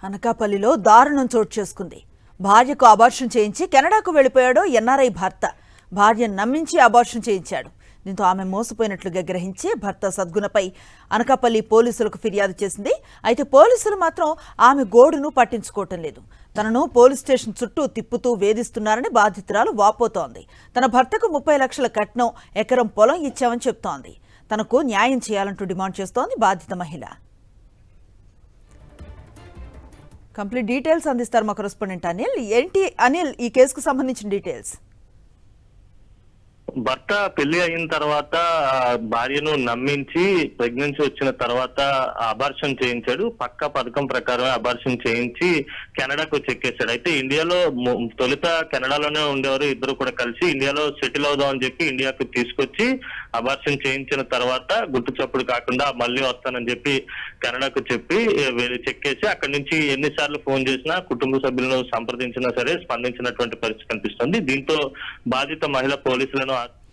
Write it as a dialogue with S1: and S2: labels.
S1: అనకాపల్లిలో దారుణం చోటు చేసుకుంది. భార్యకు అబార్షన్ చేయించి కెనడాకు వెళ్లిపోయాడు ఎన్ఆర్ఐ భర్త. భార్యను నమ్మించి అబార్షన్ చేయించాడు. దీంతో ఆమె మోసపోయినట్లుగా గ్రహించి భర్త సద్గుణపై అనకాపల్లి పోలీసులకు ఫిర్యాదు చేసింది. అయితే పోలీసులు మాత్రం ఆమె గోడును పట్టించుకోవటం లేదు. తనను పోలీస్ స్టేషన్ చుట్టూ తిప్పుతూ వేధిస్తున్నారని బాధితురాలు వాపోతోంది. తన భర్తకు 30 లక్షల కట్నం, ఎకరం పొలం ఇచ్చామని చెప్తోంది. తనకు న్యాయం చేయాలంటూ డిమాండ్ చేస్తోంది బాధిత మహిళ. కంప్లీట్ డీటెయిల్స్ అందిస్తారు మా కరెస్పాండెంట్ అనిల్. ఏంటి అనిల్ ఈ కేసుకు సంబంధించిన డీటెయిల్స్?
S2: భర్త పెళ్లి అయిన తర్వాత భార్యను నమ్మించి ప్రెగ్నెన్సీ వచ్చిన తర్వాత అబార్షన్ చేయించాడు. పక్కా పథకం ప్రకారం అబార్షన్ చేయించి కెనడాకు చెక్కేశాడు. అయితే ఇండియాలో తొలుత కెనడాలోనే ఉండేవారు. ఇద్దరు కూడా కలిసి ఇండియాలో సెటిల్ అవుదాం అని చెప్పి ఇండియాకు తీసుకొచ్చి అబార్షన్ చేయించిన తర్వాత గుట్టు చప్పుడు కాకుండా మళ్ళీ వస్తానని చెప్పి కెనడాకు చెప్పి చెక్కేసి అక్కడి నుంచి ఎన్నిసార్లు ఫోన్ చేసినా కుటుంబ సభ్యులను సంప్రదించినా సరే స్పందించినటువంటి పరిస్థితి కనిపిస్తుంది. దీంతో బాధిత మహిళ పోలీసులను